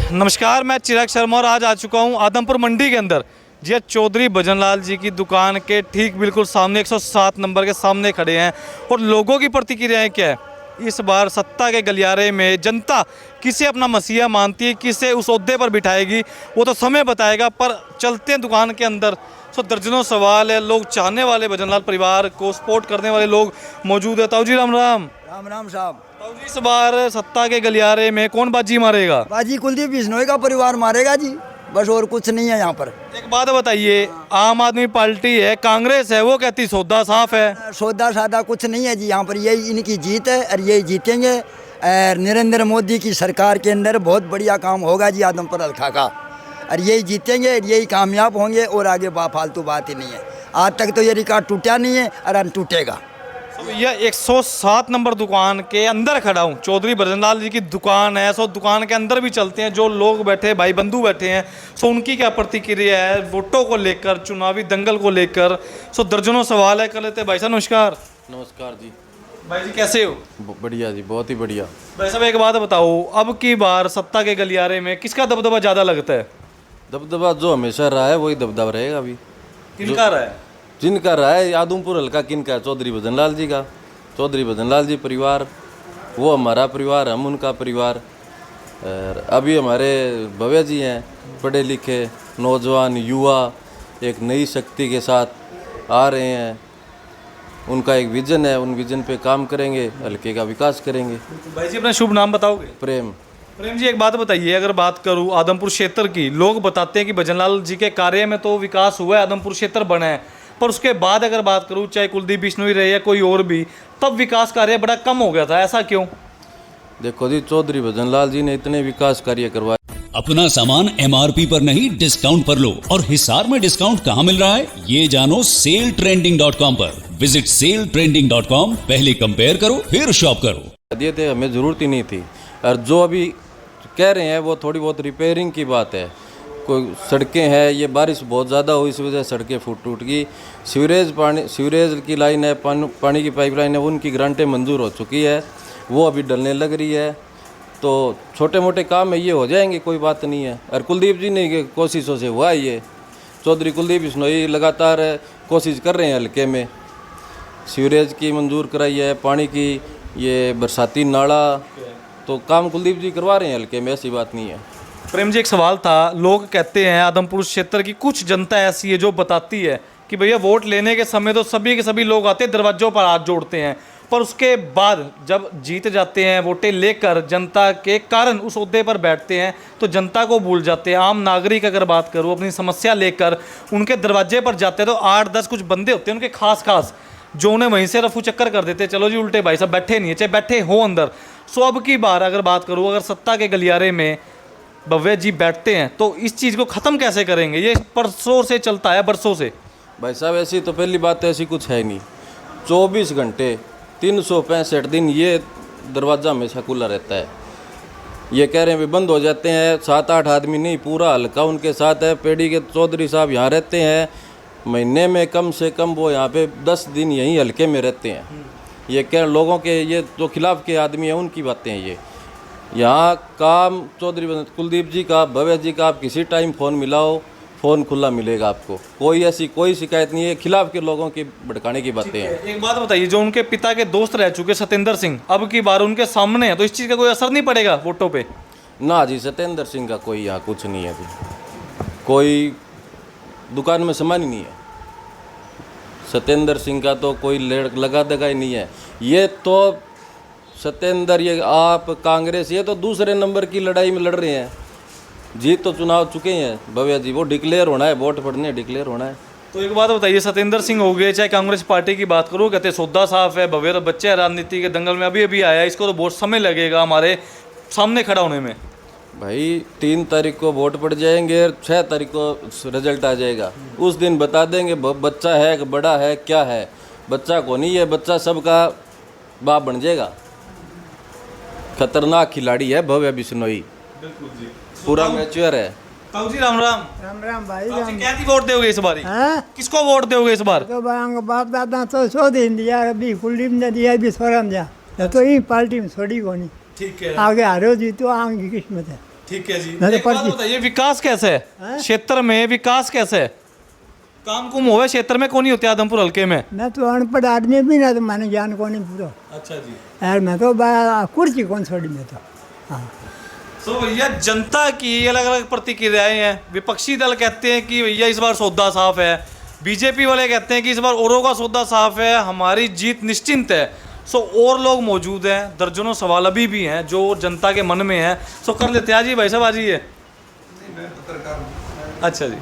नमस्कार, मैं चिराग शर्मा और आज आ चुका हूँ आदमपुर मंडी के अंदर। जी हाँ, चौधरी भजनलाल जी की दुकान के ठीक बिल्कुल सामने 107 नंबर के सामने खड़े हैं और लोगों की प्रतिक्रियाएं क्या है। इस बार सत्ता के गलियारे में जनता किसे अपना मसीहा मानती है, किसे उस ओहदे पर बिठाएगी, वो तो समय बताएगा। पर चलते हैं दुकान के अंदर तो दर्जनों सवाल है। लोग चाहने वाले भजनलाल परिवार को सपोर्ट करने वाले लोग मौजूद है। ताऊ जी राम राम। राम राम साहब। ताऊ जी, इस बार सत्ता के गलियारे में कौन बाजी मारेगा? बाजी कुलदीप बिश्नोई का परिवार मारेगा जी, बस और कुछ नहीं है यहाँ पर। एक बात बताइए, आम आदमी पार्टी है, कांग्रेस है, वो कहती सौदा साफ है। सौदा सादा कुछ नहीं है जी, यहाँ पर यही इनकी जीत है और यही जीतेंगे। और नरेंद्र मोदी की सरकार के अंदर बहुत बढ़िया काम होगा जी आदमपुर हल्का का, और यही जीतेंगे और यही कामयाब होंगे और आगे फालतू बात ही नहीं है। आज तक तो ये रिकॉर्ड टूटा नहीं है और अन टूटेगा। यह 107 नंबर दुकान के अंदर खड़ा हूँ। चौधरी भजनलाल जी की दुकान है। सो दुकान के अंदर भी चलते हैं, जो लोग बैठे भाई बंधु बैठे हैं, सो उनकी क्या प्रतिक्रिया है वोटों को लेकर, चुनावी दंगल को लेकर। सो दर्जनों सवाल है। कर लेते हैं। भाई साहब नमस्कार। नमस्कार जी। भाई जी कैसे हो? बढ़िया जी, बहुत ही बढ़िया। भाई साहब एक बात बताओ, अब की बार सत्ता के गलियारे में किसका दबदबा ज़्यादा लगता है? दबदबा जो हमेशा रहा है वही दबदबा रहेगा अभी। किनका रहा है? जिनका रहा है आदमपुर हल्का किनका है? चौधरी भजनलाल जी का। चौधरी भजनलाल जी परिवार, वो हमारा परिवार, हम उनका परिवार। और अभी हमारे भव्या जी हैं, पढ़े लिखे नौजवान युवा, एक नई शक्ति के साथ आ रहे हैं। उनका एक विजन है, उन विजन पे काम करेंगे, हल्के का विकास करेंगे। भाई जी अपना शुभ नाम बताओगे? प्रेम। प्रेम जी एक बात बताइए, अगर बात करूं आदमपुर क्षेत्र की, लोग बताते हैं कि भजनलाल जी के कार्य में तो विकास हुआ है, आदमपुर क्षेत्र बना है, पर उसके बाद अगर बात करूं चाहे कुलदीप बिश्नोई रहे या कोई और भी, तब विकास कार्य बड़ा कम हो गया था। ऐसा क्यों? देखो जी, चौधरी भजनलाल जी ने इतने विकास कार्य करवाए। अपना सामान एमआरपी पर नहीं डिस्काउंट पर लो। और हिसार में डिस्काउंट कहाँ मिल रहा है ये जानो सेलट्रेंडिंग.com पर। विजिट सेलट्रेंडिंग.com, पहले कंपेयर करो फिर शॉप करो। दिए थे, हमें ज़रूरत ही नहीं थी। और जो अभी कह रहे हैं वो थोड़ी बहुत रिपेयरिंग की बात है। कोई सड़कें हैं, ये बारिश बहुत ज़्यादा हुई, इस वजह से सड़कें टूट गई। सीवरेज की लाइन है, पानी की पाइपलाइन है, उनकी ग्रांटें मंजूर हो चुकी है, वो अभी डलने लग रही है। तो छोटे मोटे काम है, ये हो जाएंगे, कोई बात नहीं है। और कुलदीप जी ने कोशिशों से हुआ ये। चौधरी कुलदीप बिश्नोई लगातार कोशिश कर रहे हैं हल्के में। सीवरेज की मंजूर कराई है, पानी की, ये बरसाती नाला, तो काम कुलदीप जी करवा रहे हैं हल्के में, ऐसी बात नहीं है। प्रेम जी एक सवाल था, लोग कहते हैं आदमपुर क्षेत्र की कुछ जनता ऐसी है जो बताती है कि भैया वोट लेने के समय तो सभी के सभी लोग आते हैं, दरवाजों पर हाथ जोड़ते हैं, पर उसके बाद जब जीत जाते हैं, वोटें लेकर जनता के कारण उस ओहदे पर बैठते हैं तो जनता को भूल जाते हैं। आम नागरिक अगर बात करूँ, अपनी समस्या लेकर उनके दरवाजे पर जाते हैं तो 8-10 कुछ बंदे होते हैं उनके खास जो उन्हें वहीं से रफू चक्कर कर देते हैं, चलो जी उल्टे भाई साहब बैठे नहीं है, चाहे बैठे हो अंदर। सो अब की बार अगर बात करूँ, अगर सत्ता के गलियारे में भव्य जी बैठते हैं तो इस चीज़ को ख़त्म कैसे करेंगे? ये परसों से चलता है, बरसों से। भाई साहब ऐसी तो पहली बात है, ऐसी कुछ है नहीं। 24 घंटे 365 दिन ये दरवाज़ा हमेशा खुला रहता है। ये कह रहे हैं भी बंद हो जाते हैं, 7-8 आदमी नहीं, पूरा हल्का उनके साथ है। पेड़ी के चौधरी साहब यहाँ रहते हैं, महीने में कम से कम वो यहाँ पे 10 दिन यहीं हल्के में रहते हैं। ये कह लोगों के, ये जो खिलाफ के आदमी हैं उनकी बातें हैं ये। यहाँ काम चौधरी कुलदीप जी का, भव्य जी का, आप किसी टाइम फ़ोन मिलाओ, फ़ोन खुला मिलेगा आपको। कोई ऐसी कोई शिकायत नहीं है। खिलाफ के लोगों की भड़काने की बातें हैं। एक बात बताइए, जो उनके पिता के दोस्त रह चुके सत्येंद्र सिंह, अब की बार उनके सामने है, तो इस चीज़ का कोई असर नहीं पड़ेगा वोटों पे? ना जी, सत्येंद्र सिंह का कोई यहाँ कुछ नहीं है अभी, कोई दुकान में सामान ही नहीं है। सत्येंद्र सिंह का तो कोई लगा दगा ही नहीं है। ये तो सत्येंद्र, ये आप कांग्रेस, ये तो दूसरे नंबर की लड़ाई में लड़ रहे हैं। जीत तो चुनाव चुके हैं भव्या जी, वो डिक्लेयर होना है, वोट पड़ने डिक्लेयर होना है। तो एक बात बताइए, सत्येंद्र सिंह हो गए, चाहे कांग्रेस पार्टी की बात करूँ, कहते सौदा साफ है, भव्य बच्चे राजनीति के दंगल में अभी आया, इसको तो बहुत समय लगेगा हमारे सामने खड़ा होने में। भाई 3 तारीख को वोट पड़ जाएंगे और 6 तारीख को रिजल्ट आ जाएगा। उस दिन बता देंगे बच्चा है कि बड़ा है, क्या है। बच्चा को नहीं है, बच्चा सबका बाप बन जाएगा। खतरनाक खिलाड़ी है भव्य बिश्नोई, बिल्कुल जी, पूरा मैच्योर है। ताऊ जी राम राम। राम राम भाई ताऊ जी क्या वोट दोगे इस बार? हाँ? किसको वोट दोगे इस बार? तो बाप दादा तो सो दिन दिया, अभी कुलदीप ने दिया, अभी स्वरम दिया, तो ये पार्टी में छोड़ी को नहीं। ठीक है, आगे हारो जीतो आगे की किस्मत है। ठीक है जी। मैं तो एक बात पर्ची- बताइए, विकास कैसे है क्षेत्र में, विकास कैसे है? काम कुम होवे क्षेत्र में, कौन नहीं होते आदमपुर हल्के में? मैं तो अनपढ़ आदमी भी ना, तो मैंने ज्ञान को नहीं पूरा अच्छा जी। यार, मैं तो कुर्सी कौन छोड़ी मैं तो। हाँ, तो भैया जनता की अलग अलग प्रतिक्रियाएं हैं। विपक्षी दल कहते हैं कि भैया इस बार सौदा साफ है, बीजेपी वाले कहते हैं कि इस बार औरों का सौदा साफ है, हमारी जीत निश्चिंत है। सो और लोग मौजूद हैं, दर्जनों सवाल अभी भी हैं जो जनता के मन में है। सो कर लेते हैं जी, भाई साहब आ जाइए। अच्छा जी।